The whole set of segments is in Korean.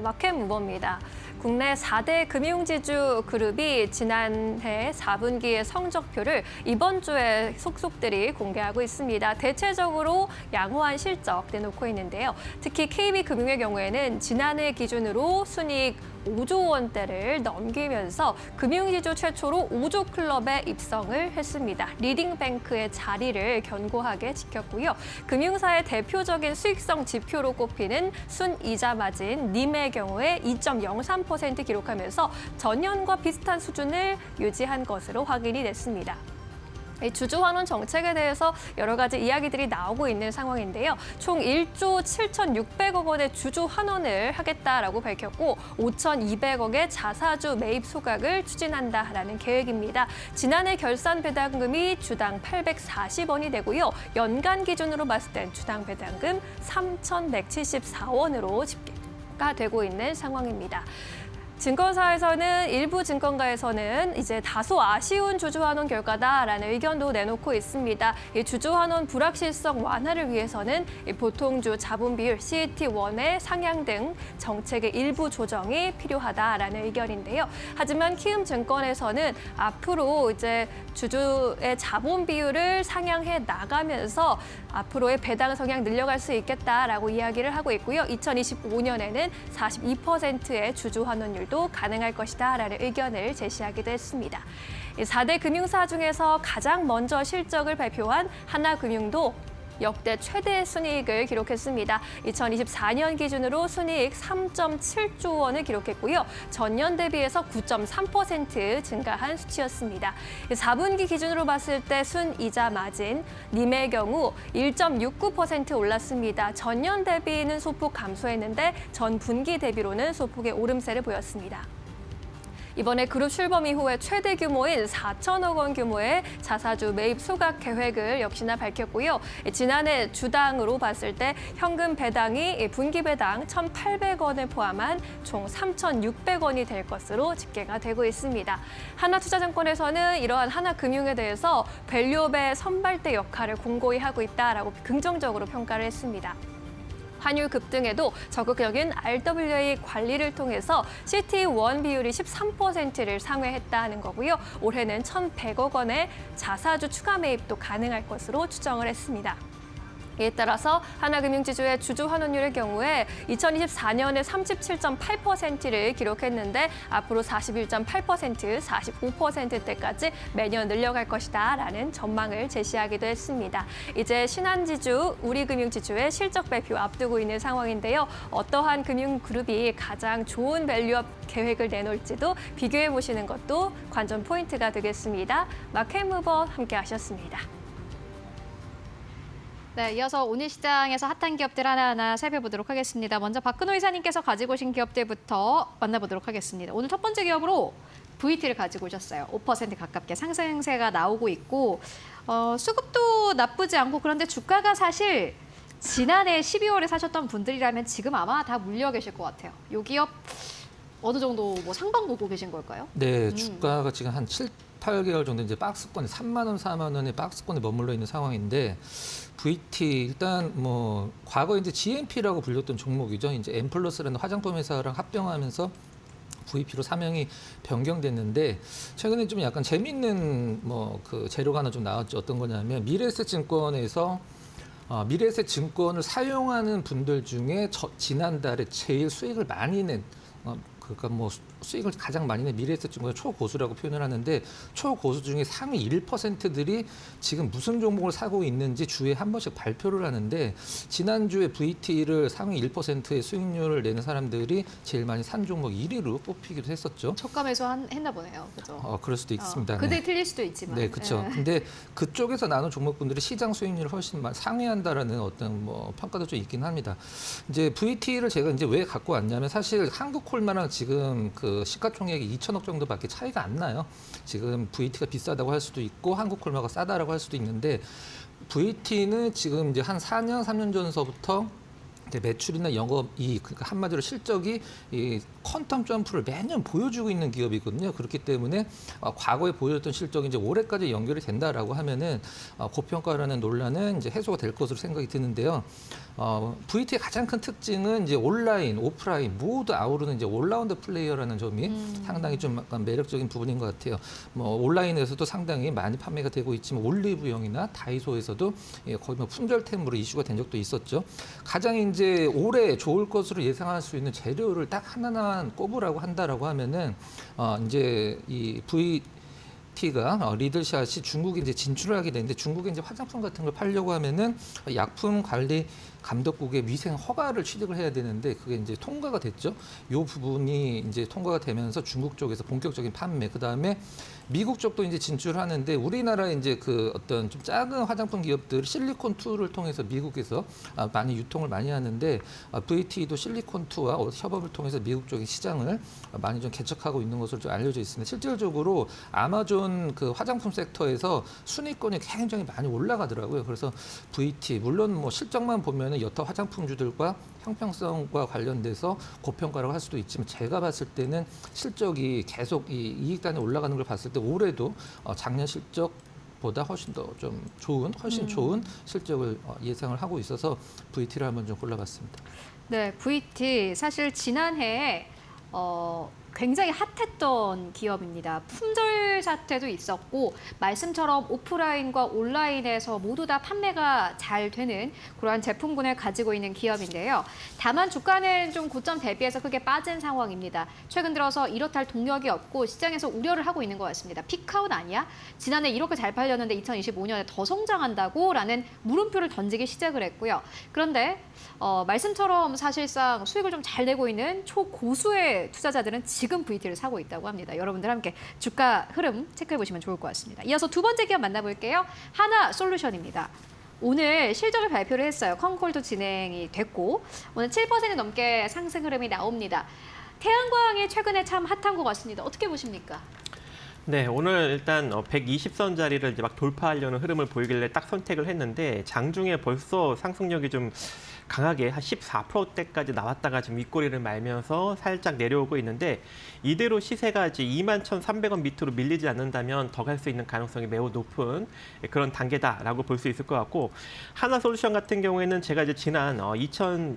마켓무버입니다. 국내 4대 금융지주 그룹이 지난해 4분기의 성적표를 이번 주에 속속들이 공개하고 있습니다. 대체적으로 양호한 실적 내놓고 있는데요. 특히 KB금융의 경우에는 지난해 기준으로 순이익 5조 원대를 넘기면서 금융지주 최초로 5조 클럽에 입성을 했습니다. 리딩뱅크의 자리를 견고하게 지켰고요. 금융사의 대표적인 수익성 지표로 꼽히는 순이자 마진 님의 경우에 2.03% 기록하면서 전년과 비슷한 수준을 유지한 것으로 확인이 됐습니다. 주주환원 정책에 대해서 여러 가지 이야기들이 나오고 있는 상황인데요. 총 1조 7,600억 원의 주주 환원을 하겠다라고 밝혔고 5,200억의 자사주 매입 소각을 추진한다라는 계획입니다. 지난해 결산 배당금이 주당 840원이 되고요. 연간 기준으로 봤을 땐 주당 배당금 3,174원으로 집계가 되고 있는 상황입니다. 증권사에서는 일부 증권가에서는 이제 다소 아쉬운 주주환원 결과다라는 의견도 내놓고 있습니다. 이 주주환원 불확실성 완화를 위해서는 보통주 자본 비율 CET1의 상향 등 정책의 일부 조정이 필요하다라는 의견인데요. 하지만 키움증권에서는 앞으로 이제 주주의 자본 비율을 상향해 나가면서 앞으로의 배당 성향 늘려갈 수 있겠다라고 이야기를 하고 있고요. 2025년에는 42%의 주주 환원율도 가능할 것이다라는 의견을 제시하기도 했습니다. 4대 금융사 중에서 가장 먼저 실적을 발표한 하나금융도 역대 최대 순이익을 기록했습니다. 2024년 기준으로 순이익 3.7조 원을 기록했고요. 전년 대비해서 9.3% 증가한 수치였습니다. 4분기 기준으로 봤을 때 순이자 마진 님의 경우 1.69% 올랐습니다. 전년 대비는 소폭 감소했는데 전 분기 대비로는 소폭의 오름세를 보였습니다. 이번에 그룹 출범 이후에 최대 규모인 4천억 원 규모의 자사주 매입 소각 계획을 역시나 밝혔고요. 지난해 주당으로 봤을 때 현금 배당이 분기 배당 1,800원을 포함한 총 3,600원이 될 것으로 집계가 되고 있습니다. 하나투자증권에서는 이러한 하나금융에 대해서 밸류업의 선발대 역할을 공고히 하고 있다라고 긍정적으로 평가를 했습니다. 환율 급등에도 적극적인 RWA 관리를 통해서 CET1 비율이 13%를 상회했다는 거고요. 올해는 1,100억 원의 자사주 추가 매입도 가능할 것으로 추정을 했습니다. 이에 따라서 하나금융지주의 주주 환원율의 경우에 2024년에 37.8%를 기록했는데 앞으로 41.8%, 45%대까지 매년 늘려갈 것이다라는 전망을 제시하기도 했습니다. 이제 신한지주, 우리금융지주의 실적 발표 앞두고 있는 상황인데요. 어떠한 금융그룹이 가장 좋은 밸류업 계획을 내놓을지도 비교해 보시는 것도 관전 포인트가 되겠습니다. 마켓무버 함께 하셨습니다. 네, 이어서 오늘 시장에서 핫한 기업들 하나하나 살펴보도록 하겠습니다. 먼저 박근호 이사님께서 가지고 오신 기업들부터 만나보도록 하겠습니다. 오늘 첫 번째 기업으로 VT를 가지고 오셨어요. 5% 가깝게 상승세가 나오고 있고 수급도 나쁘지 않고 그런데 주가가 사실 지난해 12월에 사셨던 분들이라면 지금 아마 다 물려 계실 것 같아요. 이 기업 어느 정도 뭐 상방 보고 계신 걸까요? 네, 주가가 지금 한 7, 8개월 정도 이제 박스권에 3만 원, 4만 원의 박스권에 머물러 있는 상황인데 VT 일단 뭐 과거 이제 GMP라고 불렸던 종목이죠. 이제 엠플러스라는 화장품 회사랑 합병하면서 VP로 사명이 변경됐는데 최근에 좀 약간 재밌는 뭐 그 재료가 하나 좀 나왔죠. 어떤 거냐면 미래에셋증권에서 미래에셋 증권을 사용하는 분들 중에 지난달에 제일 수익을 많이 낸 그러니까 뭐 수익을 가장 많이 낸 미래에셋 증권의 초고수라고 표현을 하는데 초고수 중에 상위 1%들이 지금 무슨 종목을 사고 있는지 주에 한 번씩 발표를 하는데 지난주에 VT를 상위 1%의 수익률을 내는 사람들이 제일 많이 산 종목 1위로 뽑히기도 했었죠. 저가 매수 했나 보네요. 그죠? 그럴 수도 있습니다. 그들이 틀릴 수도 있지만. 네, 그렇죠. 근데 그쪽에서 나눈 종목분들이 시장 수익률을 훨씬 상회한다라는 어떤 뭐 평가도 좀 있긴 합니다. 이제 VT를 제가 이제 왜 갖고 왔냐면 사실 한국콜마랑 지금 그 시가총액이 2천억 정도밖에 차이가 안 나요. 지금 VT가 비싸다고 할 수도 있고 한국콜마가 싸다라고 할 수도 있는데 VT는 지금 이제 한 4년, 3년 전서부터 근데 매출이나 영업이익, 그러니까 한마디로 실적이 이 퀀텀 점프를 매년 보여주고 있는 기업이거든요. 그렇기 때문에 과거에 보여줬던 실적이 이제 올해까지 연결이 된다라고 하면은 고평가라는 논란은 이제 해소가 될 것으로 생각이 드는데요. VT의 가장 큰 특징은 이제 온라인, 오프라인 모두 아우르는 이제 올라운드 플레이어라는 점이 상당히 좀 약간 매력적인 부분인 것 같아요. 뭐 온라인에서도 상당히 많이 판매가 되고 있지만 올리브영이나 다이소에서도 거의 뭐 품절템으로 이슈가 된 적도 있었죠. 가장 이제 올해 좋을 것으로 예상할 수 있는 재료를 딱 하나만 꼽으라고 한다라고 하면은 이제 이 VT가 리들샷이 중국에 이제 진출을 하게 되는데 중국에 이제 화장품 같은 걸 팔려고 하면은 약품 관리 감독국의 위생 허가를 취득을 해야 되는데 그게 이제 통과가 됐죠. 이 부분이 이제 통과가 되면서 중국 쪽에서 본격적인 판매, 그 다음에 미국 쪽도 이제 진출하는데 우리나라 이제 그 어떤 좀 작은 화장품 기업들 실리콘2를 통해서 미국에서 많이 유통을 많이 하는데 VT도 실리콘2와 협업을 통해서 미국 쪽의 시장을 많이 좀 개척하고 있는 것으로 좀 알려져 있습니다. 실질적으로 아마존 그 화장품 섹터에서 순위권이 굉장히 많이 올라가더라고요. 그래서 VT 물론 뭐 실적만 보면은 여타 화장품주들과 형평성과 관련돼서 고평가라고 할 수도 있지만 제가 봤을 때는 실적이 계속 이 이익단에 올라가는 걸 봤을 때 올해도 작년 실적보다 훨씬 더 좀 좋은, 훨씬 좋은 실적을 예상을 하고 있어서 VT를 한번 좀 골라봤습니다. 네, VT 사실 지난해에 굉장히 핫했던 기업입니다. 품절 사태도 있었고 말씀처럼 오프라인과 온라인에서 모두 다 판매가 잘 되는 그러한 제품군을 가지고 있는 기업인데요. 다만 주가는 좀 고점 대비해서 크게 빠진 상황입니다. 최근 들어서 이렇다 할 동력이 없고 시장에서 우려를 하고 있는 것 같습니다. 피크아웃 아니야? 지난해 이렇게 잘 팔렸는데 2025년에 더 성장한다고? 라는 물음표를 던지기 시작을 했고요. 그런데 말씀처럼 사실상 수익을 좀 잘 내고 있는 초고수의 투자자들은 지금 VT를 사고 있다고 합니다. 여러분들 함께 주가 흐름 체크해 보시면 좋을 것 같습니다. 이어서 두 번째 기업 만나볼게요. 하나솔루션입니다. 오늘 실적을 발표를 했어요. 컨콜도 진행이 됐고 오늘 7% 넘게 상승 흐름이 나옵니다. 태양광이 최근에 참 핫한 것 같습니다. 어떻게 보십니까? 네, 오늘 일단 120선 자리를 이제 막 돌파하려는 흐름을 보이길래 딱 선택을 했는데 장중에 벌써 상승력이 좀 강하게 한 14%대까지 나왔다가 지금 윗꼬리를 말면서 살짝 내려오고 있는데 이대로 시세가 이제 21,300원 밑으로 밀리지 않는다면 더 갈 수 있는 가능성이 매우 높은 그런 단계다라고 볼 수 있을 것 같고 하나솔루션 같은 경우에는 제가 이제 지난 2024년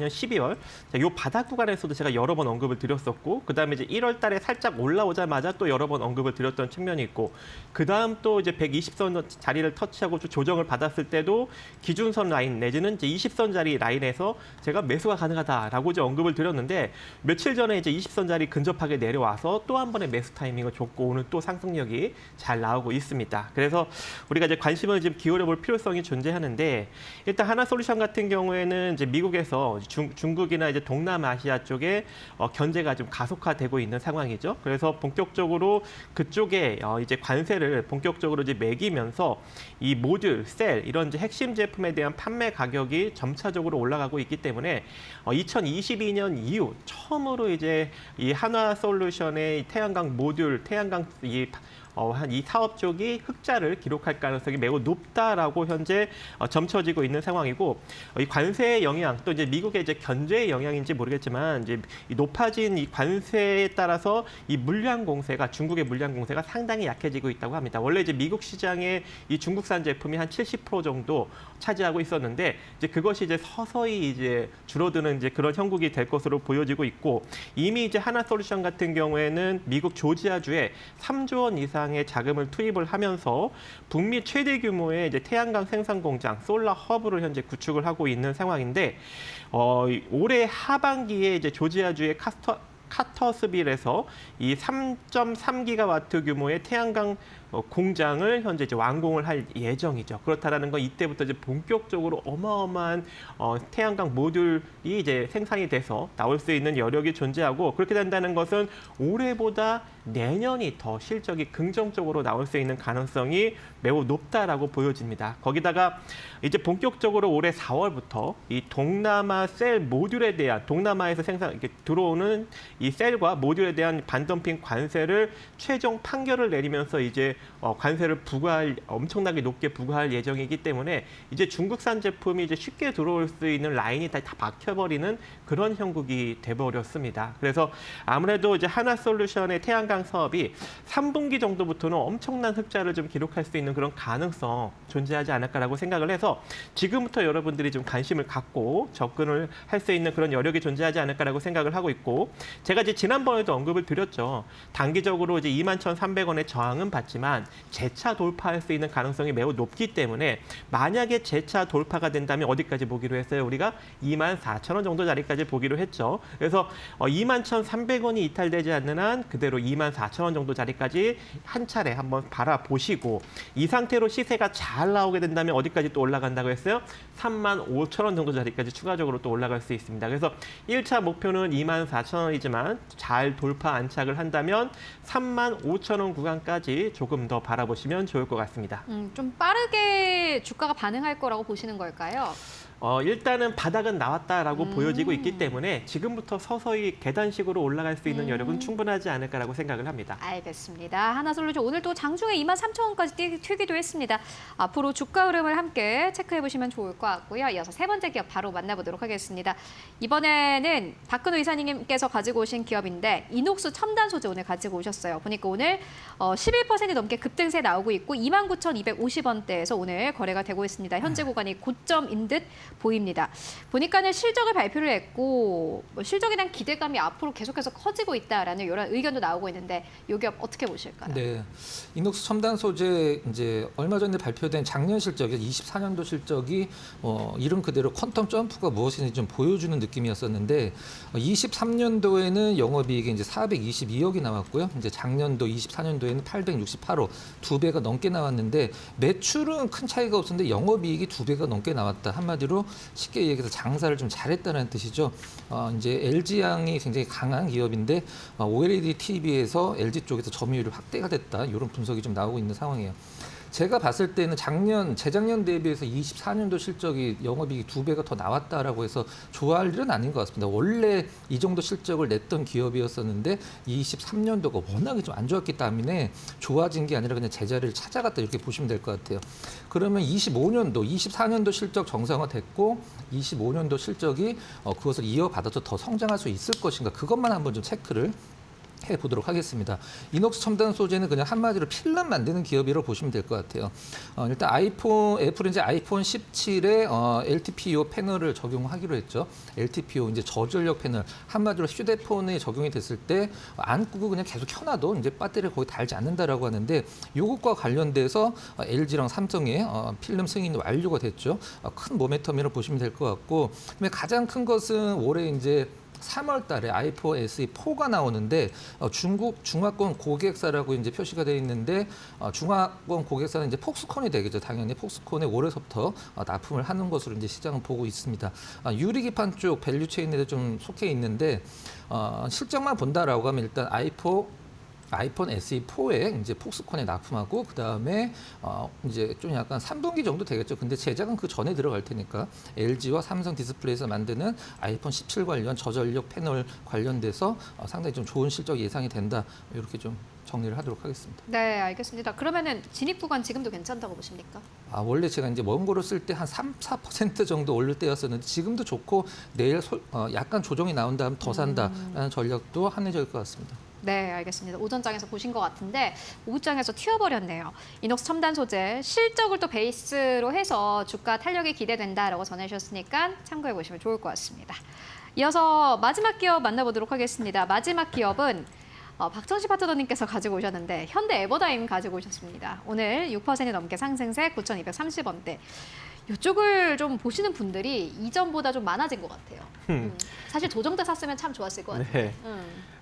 12월 요 바닥 구간에서도 제가 여러 번 언급을 드렸었고 그다음에 이제 1월 달에 살짝 올라오자마자 또 여러 번 언급을 드렸던 측면이 있고 그다음 또 이제 120선 자리를 터치하고 조정을 받았을 때도 기준선 라인 내지는 이제 20선 자리 라인에서 제가 매수가 가능하다라고 이제 언급을 드렸는데 며칠 전에 이제 20선 자리 근접하게 내려와서 또 한 번의 매수 타이밍을 줬고 오늘 또 상승력이 잘 나오고 있습니다. 그래서 우리가 이제 관심을 지금 기울여 볼 필요성이 존재하는데 일단 하나솔루션 같은 경우에는 이제 미국에서 중국이나 이제 동남아시아 쪽에 견제가 좀 가속화되고 있는 상황이죠. 그래서 본격적으로 그쪽에 이제 관세를 본격적으로 이제 매기면서 이 모듈, 셀 이런 이제 핵심 제품에 대한 판매 가격이 점차적으로 올라가고 있기 때문에 2022년 이후 처음으로 이제 이 하나솔루션의 태양광 모듈, 태양광 이 사업 쪽이 흑자를 기록할 가능성이 매우 높다라고 현재 점쳐지고 있는 상황이고 이 관세의 영향 또 이제 미국의 이제 견제의 영향인지 모르겠지만 이제 이 높아진 이 관세에 따라서 이 물량 공세가 중국의 물량 공세가 상당히 약해지고 있다고 합니다. 원래 이제 미국 시장에 이 중국산 제품이 한 70% 정도 차지하고 있었는데 이제 그것이 이제 서서히 이제 줄어드는 이제 그런 형국이 될 것으로 보여지고 있고 이미 이제 하나솔루션 같은 경우에는 미국 조지아주에 3조 원 이상의 자금을 투입을 하면서 북미 최대 규모의 이제 태양광 생산 공장 솔라 허브를 현재 구축을 하고 있는 상황인데 올해 하반기에 이제 조지아주의 카터스빌에서 이 3.3기가와트 규모의 태양광 공장을 현재 이제 완공을 할 예정이죠. 그렇다라는 건 이때부터 이제 본격적으로 어마어마한 태양광 모듈이 이제 생산이 돼서 나올 수 있는 여력이 존재하고 그렇게 된다는 것은 올해보다 내년이 더 실적이 긍정적으로 나올 수 있는 가능성이 매우 높다라고 보여집니다. 거기다가 이제 본격적으로 올해 4월부터 이 동남아 셀 모듈에 대한 동남아에서 들어오는 이 셀과 모듈에 대한 반덤핑 관세를 최종 판결을 내리면서 이제 관세를 엄청나게 높게 부과할 예정이기 때문에 이제 중국산 제품이 이제 쉽게 들어올 수 있는 라인이 다 박혀버리는 그런 형국이 돼버렸습니다. 그래서 아무래도 이제 하나솔루션의 태양광 사업이 3분기 정도부터는 엄청난 흑자를 좀 기록할 수 있는 그런 가능성 존재하지 않을까라고 생각을 해서 지금부터 여러분들이 좀 관심을 갖고 접근을 할 수 있는 그런 여력이 존재하지 않을까라고 생각을 하고 있고, 제가 이제 지난번에도 언급을 드렸죠. 단기적으로 이제 21,300원의 저항은 받지만 재차 돌파할 수 있는 가능성이 매우 높기 때문에 만약에 재차 돌파가 된다면 어디까지 보기로 했어요? 우리가 24,000원 정도 자리까지 보기로 했죠. 그래서 21,300원이 이탈되지 않는 한 그대로 24,000원 정도 자리까지 한 차례 한번 바라보시고, 이 상태로 시세가 잘 나오게 된다면 어디까지 또 올라간다고 했어요? 35,000원 정도 자리까지 추가적으로 또 올라갈 수 있습니다. 그래서 1차 목표는 24,000원이지만 잘 돌파 안착을 한다면 35,000원 구간까지 조금 더 바라보시면 좋을 것 같습니다. 좀 빠르게 주가가 반응할 거라고 보시는 걸까요? 일단은 바닥은 나왔다라고 보여지고 있기 때문에 지금부터 서서히 계단식으로 올라갈 수 있는 여력은 충분하지 않을까라고 생각을 합니다. 알겠습니다. 하나솔루션 오늘 또 장중에 23,000원까지 튀기도 했습니다. 앞으로 주가 흐름을 함께 체크해 보시면 좋을 것 같고요. 이어서 세 번째 기업 바로 만나보도록 하겠습니다. 이번에는 박근호 이사님께서 가지고 오신 기업인데 이녹스 첨단 소재 오늘 가지고 오셨어요. 보니까 오늘 11% 넘게 급등세 나오고 있고 29,250원대에서 오늘 거래가 되고 있습니다. 현재 구간이 고점인 듯 보입니다. 보니까는 실적을 발표를 했고 실적에 대한 기대감이 앞으로 계속해서 커지고 있다라는 이런 의견도 나오고 있는데 이 기업 어떻게 보실까요? 네, 이녹스 첨단 소재 이제 얼마 전에 발표된 작년 실적이 24년도 실적이 이름 그대로 퀀텀 점프가 무엇인지 좀 보여주는 느낌이었었는데 23년도에는 영업이익이 이제 422억이 나왔고요. 이제 작년도 24년도에는 868억, 2배가 넘게 나왔는데 매출은 큰 차이가 없었는데 영업이익이 2배가 넘게 나왔다. 한마디로 쉽게 얘기해서 장사를 좀 잘했다는 뜻이죠. 이제 LG양이 굉장히 강한 기업인데 OLED TV에서 LG 쪽에서 점유율이 확대가 됐다. 이런 분석이 좀 나오고 있는 상황이에요. 제가 봤을 때는 재작년 대비해서 24년도 실적이 영업이익이 2배가 더 나왔다라고 해서 좋아할 일은 아닌 것 같습니다. 원래 이 정도 실적을 냈던 기업이었었는데 23년도가 워낙에 좀 안 좋았기 때문에 좋아진 게 아니라 그냥 제자리를 찾아갔다 이렇게 보시면 될 것 같아요. 그러면 24년도 실적 정상화됐고 25년도 실적이 그것을 이어받아서 더 성장할 수 있을 것인가, 그것만 한번 좀 체크를 해보도록 하겠습니다. 이녹스 첨단 소재는 그냥 한마디로 필름 만드는 기업이라고 보시면 될 것 같아요. 일단 애플은 이제 아이폰 17에 LTPO 패널을 적용하기로 했죠. LTPO 이제 저전력 패널, 한마디로 휴대폰에 적용이 됐을 때 안 끄고 그냥 계속 켜놔도 이제 배터리가 거의 달지 않는다라고 하는데 이것과 관련돼서 LG랑 삼성의 필름 승인이 완료가 됐죠. 큰 모멘텀이라고 보시면 될 것 같고, 그다음에 가장 큰 것은 올해 이제 3월 달에 아이폰 SE4가 나오는데 중국 중화권 고객사라고 이제 표시가 되어 있는데 중화권 고객사는 이제 폭스콘이 되겠죠. 당연히 폭스콘에 올해서부터 납품을 하는 것으로 이제 시장은 보고 있습니다. 유리기판 쪽 밸류 체인에도 좀 속해 있는데 실적만 본다라고 하면 일단 아이폰 SE4에 이제 폭스콘에 납품하고 그 다음에 이제 좀 약간 3분기 정도 되겠죠. 근데 제작은 그 전에 들어갈 테니까 LG와 삼성 디스플레이에서 만드는 아이폰 17 관련 저전력 패널 관련돼서 상당히 좀 좋은 실적이 예상이 된다. 이렇게 좀 정리를 하도록 하겠습니다. 네, 알겠습니다. 그러면은 진입 구간 지금도 괜찮다고 보십니까? 원래 제가 이제 원고를 쓸 때 한 3-4% 정도 올릴 때였었는데 지금도 좋고 내일 약간 조정이 나온 다음 더 산다라는 전략도 합리적일 것 같습니다. 네, 알겠습니다. 오전장에서 보신 것 같은데 오후장에서 튀어버렸네요. 이녹스 첨단 소재 실적을 또 베이스로 해서 주가 탄력이 기대된다라고 전해주셨으니까 참고해 보시면 좋을 것 같습니다. 이어서 마지막 기업 만나보도록 하겠습니다. 마지막 기업은 박정식 파트너님께서 가지고 오셨는데 현대 에버다임 가지고 오셨습니다. 오늘 6% 넘게 상승세 9,230원대. 이쪽을 좀 보시는 분들이 이전보다 좀 많아진 것 같아요. 사실 조정 때 샀으면 참 좋았을 것 같아요. 네.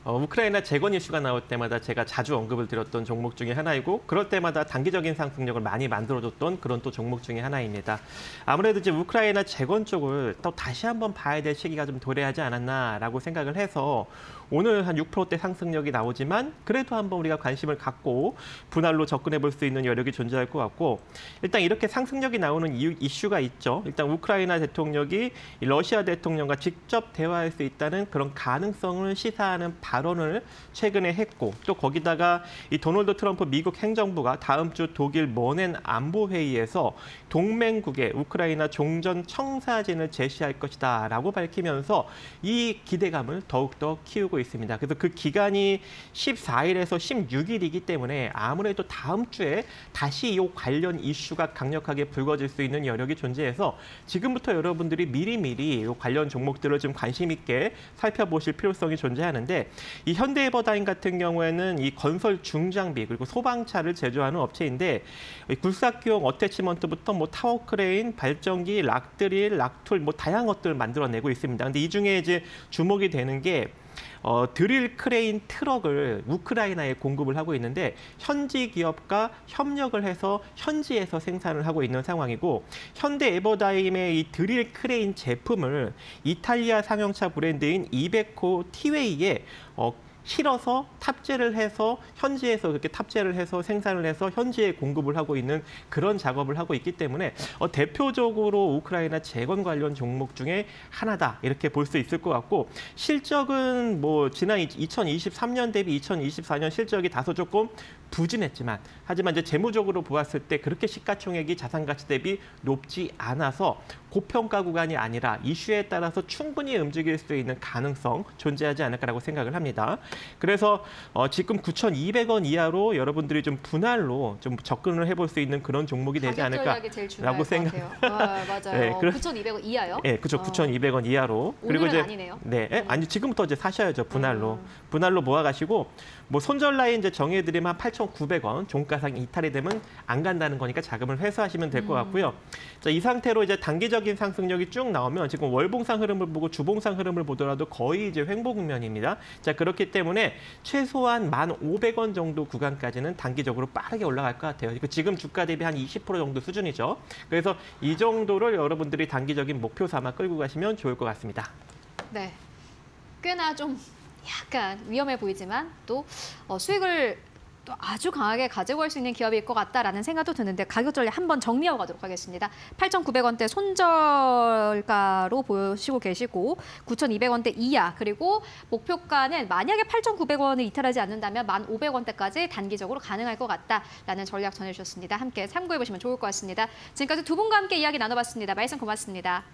우크라이나 재건 이슈가 나올 때마다 제가 자주 언급을 드렸던 종목 중에 하나이고 그럴 때마다 단기적인 상승력을 많이 만들어줬던 그런 또 종목 중에 하나입니다. 아무래도 이제 우크라이나 재건 쪽을 또 다시 한번 봐야 될 시기가 좀 도래하지 않았나라고 생각을 해서 오늘 한 6%대 상승력이 나오지만 그래도 한번 우리가 관심을 갖고 분할로 접근해 볼 수 있는 여력이 존재할 것 같고, 일단 이렇게 상승력이 나오는 이슈 이슈가 있죠. 일단 우크라이나 대통령이 이 러시아 대통령과 직접 대화할 수 있다는 그런 가능성을 시사하는 발언을 최근에 했고 또 거기다가 이 도널드 트럼프 미국 행정부가 다음 주 독일 머넨 안보회의에서 동맹국에 우크라이나 종전 청사진을 제시할 것이다라고 밝히면서 이 기대감을 더욱더 키우고 있습니다. 그래서 그 기간이 14일에서 16일이기 때문에 아무래도 다음 주에 다시 이 관련 이슈가 강력하게 불거질 수 있는 여력이 존재해서 지금부터 여러분들이 미리미리 이 관련 종목들을 좀 관심 있게 살펴보실 필요성이 존재하는데 이 현대에버다임 같은 경우에는 이 건설 중장비 그리고 소방차를 제조하는 업체인데 굴삭기용 어태치먼트부터 뭐 타워 크레인, 발전기, 락드릴, 락툴 뭐 다양한 것들을 만들어내고 있습니다. 근데 이 중에 이제 주목이 되는 게 드릴 크레인 트럭을 우크라이나에 공급을 하고 있는데 현지 기업과 협력을 해서 현지에서 생산을 하고 있는 상황이고 현대 에버다임의 이 드릴 크레인 제품을 이탈리아 상용차 브랜드인 이베코 티웨이에 실어서 탑재를 해서 현지에서 그렇게 탑재를 해서 생산을 해서 현지에 공급을 하고 있는 그런 작업을 하고 있기 때문에 대표적으로 우크라이나 재건 관련 종목 중에 하나다 이렇게 볼 수 있을 것 같고 실적은 뭐 지난 2023년 대비 2024년 실적이 다소 조금 부진했지만 하지만 이제 재무적으로 보았을 때 그렇게 시가총액이 자산 가치 대비 높지 않아서 고평가 구간이 아니라 이슈에 따라서 충분히 움직일 수 있는 가능성 존재하지 않을까라고 생각을 합니다. 그래서 지금 9,200원 이하로 여러분들이 좀 분할로 좀 접근을 해볼 수 있는 그런 종목이 되지 않을까라고 생각. 맞아요. 네, 9,200원 이하요? 네, 그렇죠. 9,200원 이하로. 그리고 이제 아니네요. 네, 아니 지금부터 이제 사셔야죠. 분할로. 분할로 모아가시고 뭐 손절 라인 이제 정해드리면 8,900원 종가상 이탈이 되면 안 간다는 거니까 자금을 회수하시면 될 것 같고요. 자, 이 상태로 이제 단기적인 상승력이 쭉 나오면 지금 월봉상 흐름을 보고 주봉상 흐름을 보더라도 거의 이제 횡보 국면입니다. 자, 그렇기 때문에 최소한 1,500원 정도 구간까지는 단기적으로 빠르게 올라갈 것 같아요. 지금 주가 대비 한 20% 정도 수준이죠. 그래서 이 정도를 여러분들이 단기적인 목표 삼아 끌고 가시면 좋을 것 같습니다. 네, 꽤나 좀 약간 위험해 보이지만 또 수익을 또 아주 강하게 가지고 갈 수 있는 기업일 것 같다라는 생각도 드는데 가격 전략 한번 정리하고 가도록 하겠습니다. 8,900원대 손절가로 보시고 계시고 9,200원대 이하 그리고 목표가는 만약에 8,900원을 이탈하지 않는다면 1,500원대까지 단기적으로 가능할 것 같다라는 전략 전해주셨습니다. 함께 참고해 보시면 좋을 것 같습니다. 지금까지 두 분과 함께 이야기 나눠봤습니다. 말씀 고맙습니다.